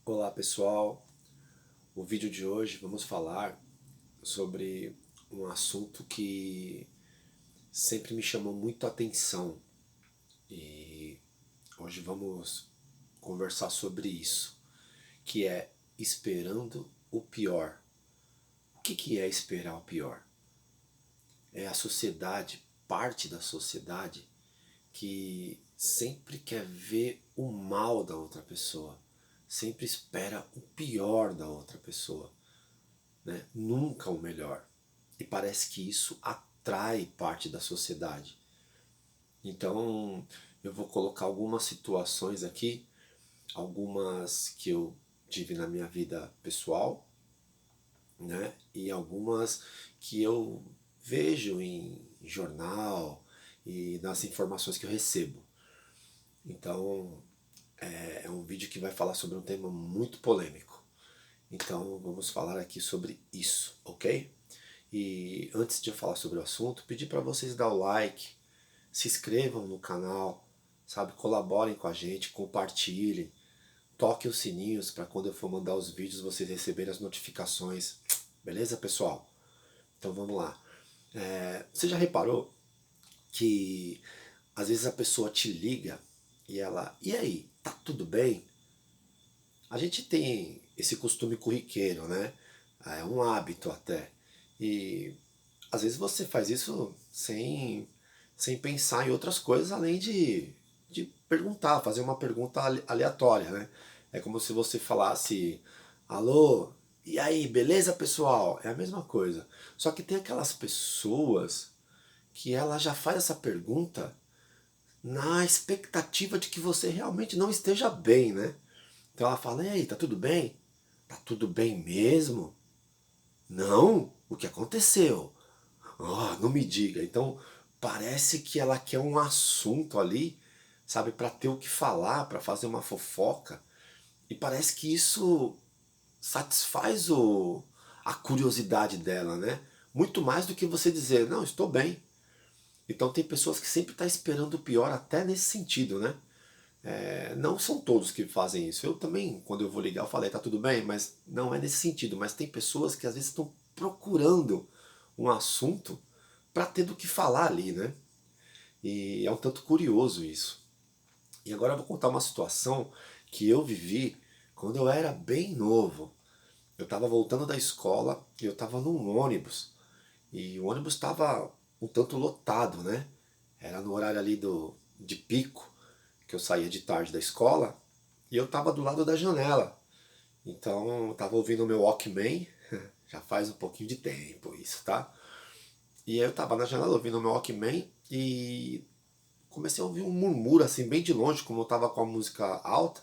Olá pessoal, o vídeo de hoje vamos falar sobre um assunto que sempre me chamou muito a atenção e hoje vamos conversar sobre isso, que é esperando o pior. O que é esperar o pior? É a sociedade, parte da sociedade que sempre quer ver o mal da outra pessoa, sempre espera o pior da outra pessoa, né? Nunca o melhor. E parece que isso atrai parte da sociedade. Então, eu vou colocar algumas situações aqui, algumas que eu tive na minha vida pessoal, né? E algumas que eu vejo em jornal e nas informações que eu recebo. Então, é um vídeo que vai falar sobre um tema muito polêmico. Então, vamos falar aqui sobre isso, ok? E antes de eu falar sobre o assunto, pedir para vocês dar o like, se inscrevam no canal, sabe? Colaborem com a gente, compartilhem, toquem os sininhos para quando eu for mandar os vídeos vocês receberem as notificações. Beleza, pessoal? Então vamos lá. Você já reparou que às vezes a pessoa te liga e ela, e aí, tá tudo bem? A gente tem esse costume corriqueiro, né? É um hábito até. E às vezes você faz isso sem pensar em outras coisas além de perguntar, fazer uma pergunta aleatória, né? É como se você falasse, alô, e aí, beleza pessoal? É a mesma coisa. Só que tem aquelas pessoas que ela já faz essa pergunta na expectativa de que você realmente não esteja bem, né? Então ela fala, e aí, tá tudo bem? Tá tudo bem mesmo? Não? O que aconteceu? Oh, não me diga. Então parece que ela quer um assunto ali, sabe, para ter o que falar, para fazer uma fofoca. E parece que isso satisfaz a curiosidade dela, né? Muito mais do que você dizer, não, estou bem. Então tem pessoas que sempre estão esperando o pior até nesse sentido, né? Não são todos que fazem isso. Eu também, quando eu vou ligar, eu falei, tá tudo bem, mas não é nesse sentido. Mas tem pessoas que às vezes estão procurando um assunto para ter do que falar ali, né? E é um tanto curioso isso. E agora eu vou contar uma situação que eu vivi quando eu era bem novo. Eu estava voltando da escola e eu estava num ônibus. E o ônibus estava um tanto lotado, né? Era no horário ali de pico, que eu saía de tarde da escola. E eu estava do lado da janela. Então eu estava ouvindo o meu Walkman. Já faz um pouquinho de tempo isso, tá? E aí eu estava na janela ouvindo o meu Walkman e comecei a ouvir um murmúrio assim, bem de longe, como eu tava com a música alta,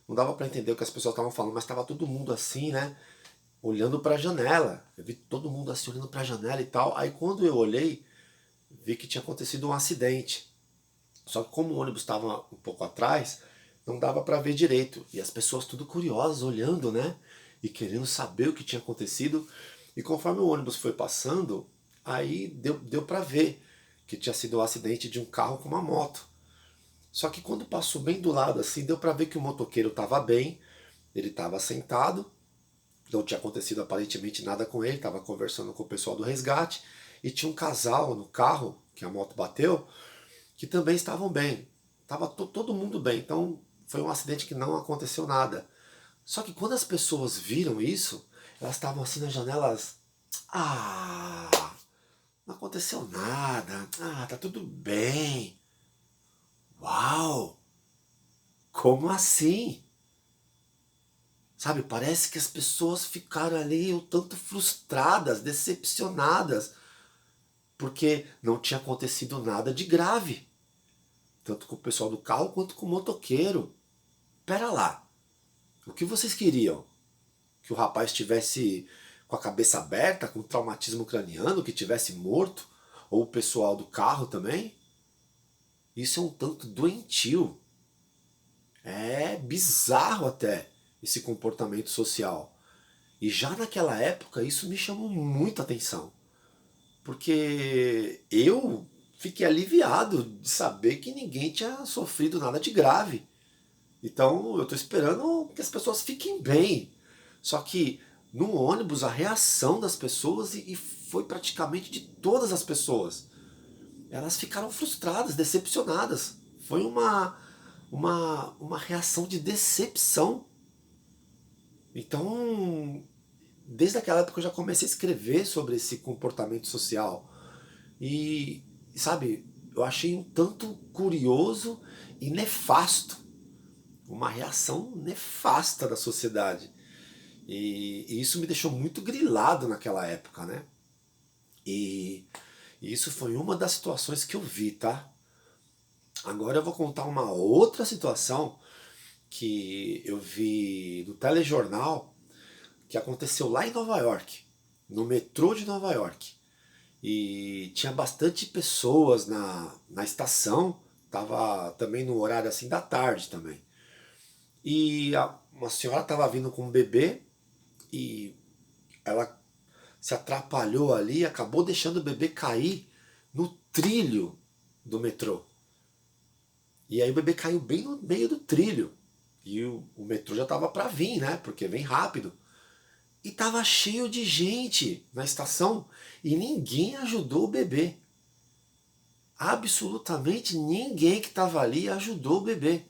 não dava para entender o que as pessoas estavam falando, mas tava todo mundo assim, né, olhando para a janela. Eu vi todo mundo assim olhando para a janela e tal. Aí quando eu olhei, vi que tinha acontecido um acidente. Só que como o ônibus estava um pouco atrás, não dava para ver direito. E as pessoas tudo curiosas, olhando, né, e querendo saber o que tinha acontecido. E conforme o ônibus foi passando, aí deu para ver que tinha sido um acidente de um carro com uma moto. Só que quando passou bem do lado assim, deu para ver que o motoqueiro estava bem, ele estava sentado, não tinha acontecido aparentemente nada com ele, estava conversando com o pessoal do resgate, e tinha um casal no carro que a moto bateu, que também estavam bem. Tava todo mundo bem, então foi um acidente que não aconteceu nada. Só que quando as pessoas viram isso, elas estavam assim nas janelas, ah, não aconteceu nada, ah, tá tudo bem. Uau, como assim? Sabe, parece que as pessoas ficaram ali um tanto frustradas, decepcionadas, porque não tinha acontecido nada de grave, tanto com o pessoal do carro quanto com o motoqueiro. Pera lá, o que vocês queriam? Que o rapaz estivesse com a cabeça aberta, com traumatismo craniano, que tivesse morto? Ou o pessoal do carro também? Isso é um tanto doentio. É bizarro até esse comportamento social. E já naquela época isso me chamou muita atenção, porque eu fiquei aliviado de saber que ninguém tinha sofrido nada de grave. Então eu estou esperando que as pessoas fiquem bem. Só que no ônibus a reação das pessoas, e foi praticamente de todas as pessoas, elas ficaram frustradas, decepcionadas. Foi uma reação de decepção. Então, desde aquela época eu já comecei a escrever sobre esse comportamento social. E, sabe, eu achei um tanto curioso e nefasto. Uma reação nefasta da sociedade. E isso me deixou muito grilado naquela época, né? E, e isso foi uma das situações que eu vi, tá? Agora eu vou contar uma outra situação que eu vi no telejornal, que aconteceu lá em Nova York, no metrô de Nova York. E tinha bastante pessoas na estação, tava também no horário assim da tarde também. E uma senhora estava vindo com um bebê e ela se atrapalhou ali, acabou deixando o bebê cair no trilho do metrô. E aí o bebê caiu bem no meio do trilho. E o metrô já estava para vir, né? Porque vem rápido. E tava cheio de gente na estação e ninguém ajudou o bebê. Absolutamente ninguém que estava ali ajudou o bebê.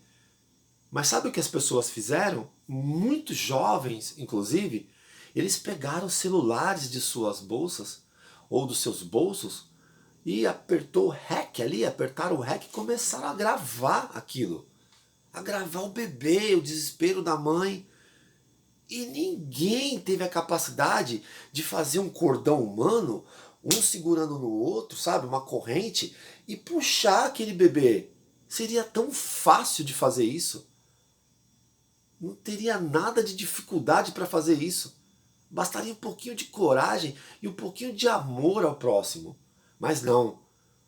Mas sabe o que as pessoas fizeram? Muitos jovens, inclusive, eles pegaram os celulares de suas bolsas ou dos seus bolsos e apertou o REC ali, apertaram o REC e começaram a gravar aquilo. A gravar o bebê, o desespero da mãe. E ninguém teve a capacidade de fazer um cordão humano, um segurando no outro, sabe? Uma corrente, e puxar aquele bebê. Seria tão fácil de fazer isso. Não teria nada de dificuldade para fazer isso. Bastaria um pouquinho de coragem e um pouquinho de amor ao próximo. Mas não.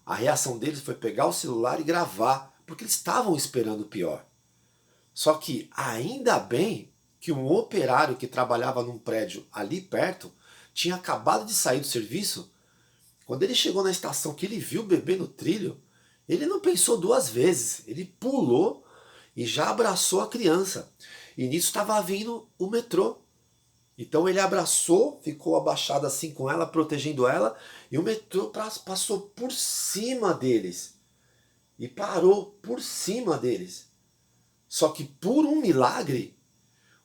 A reação deles foi pegar o celular e gravar, porque eles estavam esperando o pior. Só que ainda bem que um operário que trabalhava num prédio ali perto tinha acabado de sair do serviço. Quando ele chegou na estação que ele viu o bebê no trilho, ele não pensou duas vezes. Ele pulou e já abraçou a criança. E nisso estava vindo o metrô. Então ele abraçou, ficou abaixado assim com ela, protegendo ela, e o metrô passou por cima deles. E parou por cima deles. Só que por um milagre,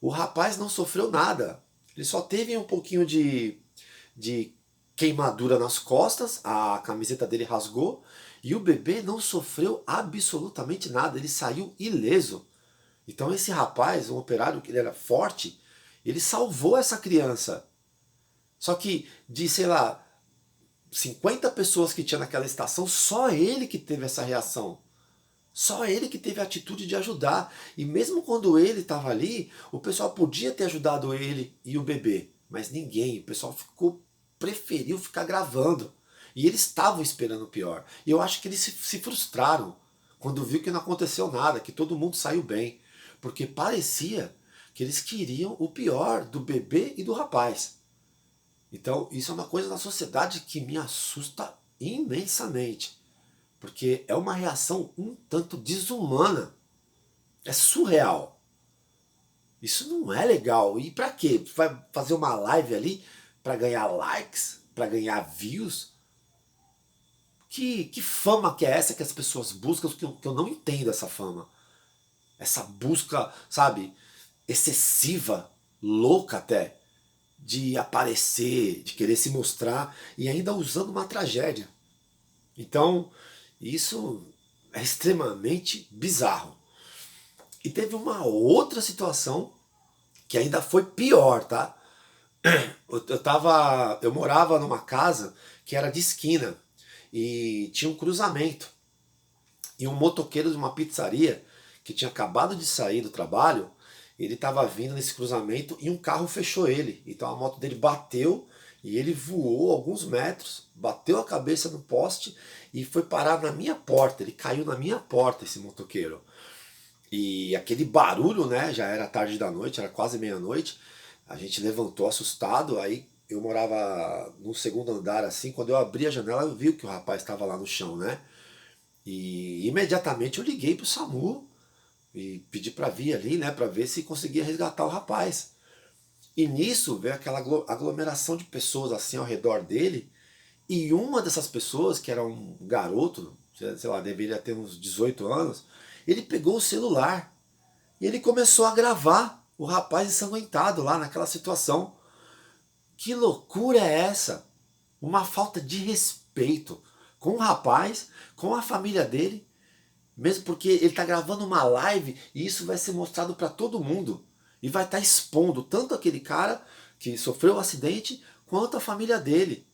o rapaz não sofreu nada. Ele só teve um pouquinho de queimadura nas costas, a camiseta dele rasgou, e o bebê não sofreu absolutamente nada, ele saiu ileso. Então esse rapaz, um operário que ele era forte, ele salvou essa criança. Só que de, sei lá, 50 pessoas que tinha naquela estação, só ele que teve essa reação. Só ele que teve a atitude de ajudar. E mesmo quando ele estava ali, o pessoal podia ter ajudado ele e o bebê. Mas ninguém. O pessoal preferiu ficar gravando. E eles estavam esperando o pior. E eu acho que eles se frustraram quando viu que não aconteceu nada, que todo mundo saiu bem. Porque parecia que eles queriam o pior do bebê e do rapaz. Então, isso é uma coisa na sociedade que me assusta imensamente. Porque é uma reação um tanto desumana. É surreal. Isso não é legal. E pra quê? Vai fazer uma live ali pra ganhar likes, pra ganhar views? Que fama que é essa que as pessoas buscam, que eu não entendo essa fama. Essa busca, sabe, excessiva, louca até, de aparecer, de querer se mostrar e ainda usando uma tragédia. Então, isso é extremamente bizarro. E teve uma outra situação que ainda foi pior, tá? Eu morava numa casa que era de esquina e tinha um cruzamento. E um motoqueiro de uma pizzaria que tinha acabado de sair do trabalho, ele estava vindo nesse cruzamento e um carro fechou ele. Então a moto dele bateu e ele voou alguns metros, bateu a cabeça no poste e foi parar na minha porta. Ele caiu na minha porta, esse motoqueiro. E aquele barulho, né? Já era tarde da noite, era quase meia-noite. A gente levantou assustado. Aí eu morava no segundo andar assim. Quando eu abri a janela, eu vi que o rapaz estava lá no chão, né? E imediatamente eu liguei pro SAMU e pedi para vir ali, né, para ver se conseguia resgatar o rapaz. E nisso veio aquela aglomeração de pessoas assim ao redor dele, e uma dessas pessoas, que era um garoto, sei lá, deveria ter uns 18 anos, ele pegou o celular e ele começou a gravar o rapaz ensanguentado lá naquela situação. Que loucura é essa? Uma falta de respeito com o rapaz, com a família dele, mesmo porque ele está gravando uma live e isso vai ser mostrado para todo mundo. E vai estar expondo tanto aquele cara que sofreu o acidente, quanto a família dele,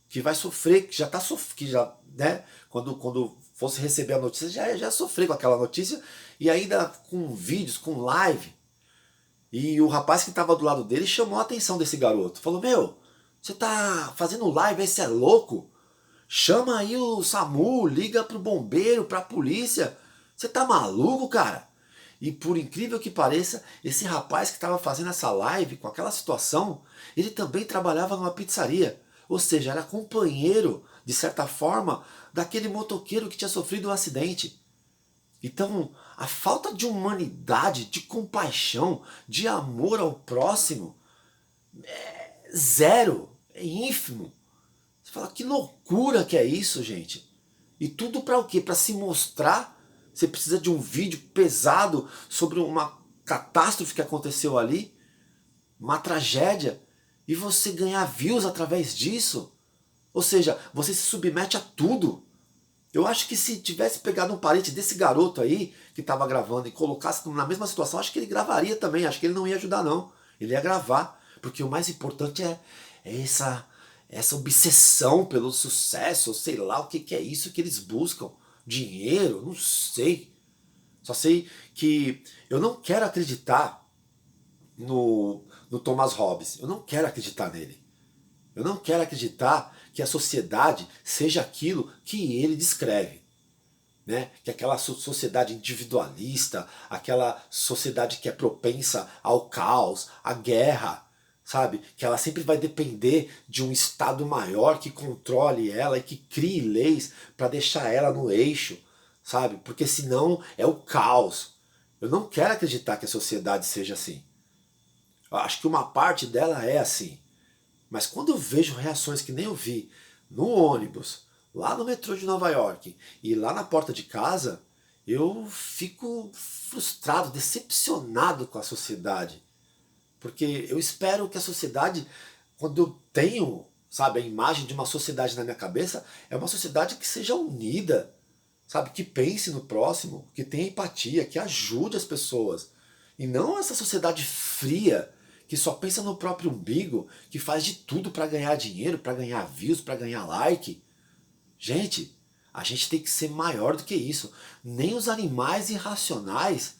que vai sofrer, que já está sofrendo, que já, né, quando fosse receber a notícia, já sofreu com aquela notícia, e ainda com vídeos, com live. E o rapaz que estava do lado dele chamou a atenção desse garoto. Falou, meu, você tá fazendo live aí, você é louco? Chama aí o SAMU, liga pro bombeiro, pra polícia. Você tá maluco, cara? E por incrível que pareça, esse rapaz que estava fazendo essa live com aquela situação, ele também trabalhava numa pizzaria. Ou seja, era companheiro, de certa forma, daquele motoqueiro que tinha sofrido um acidente. Então, a falta de humanidade, de compaixão, de amor ao próximo, é zero, é ínfimo. Você fala, que loucura que é isso, gente? E tudo para o quê? Para se mostrar. Você precisa de um vídeo pesado sobre uma catástrofe que aconteceu ali, uma tragédia, e você ganhar views através disso. Ou seja, você se submete a tudo. Eu acho que se tivesse pegado um parente desse garoto aí, que estava gravando, e colocasse na mesma situação, acho que ele gravaria também, acho que ele não ia ajudar não. Ele ia gravar, porque o mais importante é essa obsessão pelo sucesso, sei lá o que é isso que eles buscam. Dinheiro? Não sei. Só sei que eu não quero acreditar no Thomas Hobbes. Eu não quero acreditar nele. Eu não quero acreditar que a sociedade seja aquilo que ele descreve. Né? Que aquela sociedade individualista, aquela sociedade que é propensa ao caos, à guerra, sabe? Que ela sempre vai depender de um Estado maior que controle ela e que crie leis para deixar ela no eixo, sabe? Porque senão é o caos. Eu não quero acreditar que a sociedade seja assim. Eu acho que uma parte dela é assim. Mas quando eu vejo reações que nem eu vi no ônibus, lá no metrô de Nova York e lá na porta de casa, eu fico frustrado, decepcionado com a sociedade. Porque eu espero que a sociedade, quando eu tenho, sabe, a imagem de uma sociedade na minha cabeça, é uma sociedade que seja unida, sabe, que pense no próximo, que tenha empatia, que ajude as pessoas. E não essa sociedade fria, que só pensa no próprio umbigo, que faz de tudo para ganhar dinheiro, para ganhar views, para ganhar like. Gente, a gente tem que ser maior do que isso. Nem os animais irracionais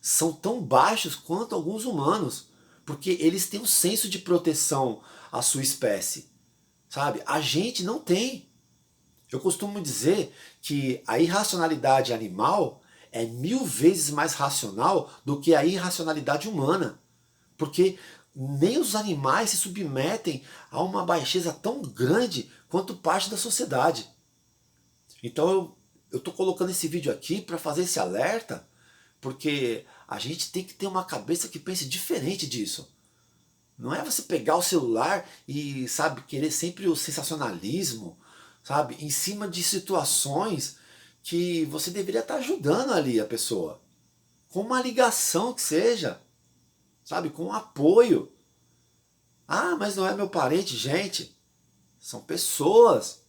são tão baixos quanto alguns humanos, porque eles têm um senso de proteção à sua espécie, sabe? A gente não tem. Eu costumo dizer que a irracionalidade animal é 1000 vezes mais racional do que a irracionalidade humana. Porque nem os animais se submetem a uma baixeza tão grande quanto parte da sociedade. Então eu estou colocando esse vídeo aqui para fazer esse alerta, porque a gente tem que ter uma cabeça que pense diferente disso. Não é você pegar o celular e, sabe, querer sempre o sensacionalismo, sabe, em cima de situações que você deveria estar ajudando ali a pessoa. Com uma ligação que seja, sabe, com um apoio. Ah, mas não é meu parente, gente. São pessoas.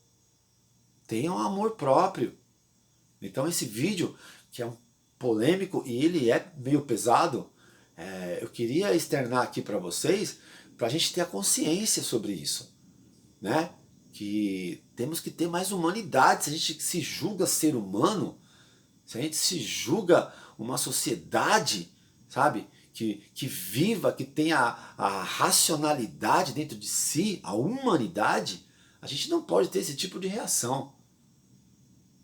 Tenham amor próprio. Então esse vídeo, que é um polêmico e ele é meio pesado, eu queria externar aqui para vocês, para a gente ter a consciência sobre isso, né? Que temos que ter mais humanidade. Se a gente se julga ser humano, se a gente se julga uma sociedade, sabe, que viva, que tenha a racionalidade dentro de si, a humanidade, a gente não pode ter esse tipo de reação.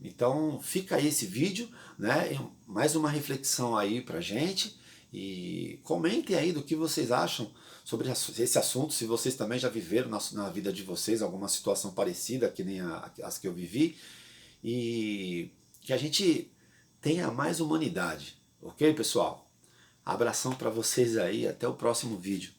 Então fica aí esse vídeo, né? Mais uma reflexão aí pra gente. E comentem aí do que vocês acham sobre esse assunto, se vocês também já viveram na vida de vocês alguma situação parecida que nem as que eu vivi. E que a gente tenha mais humanidade, Ok, pessoal? Abração para vocês aí, até o próximo vídeo.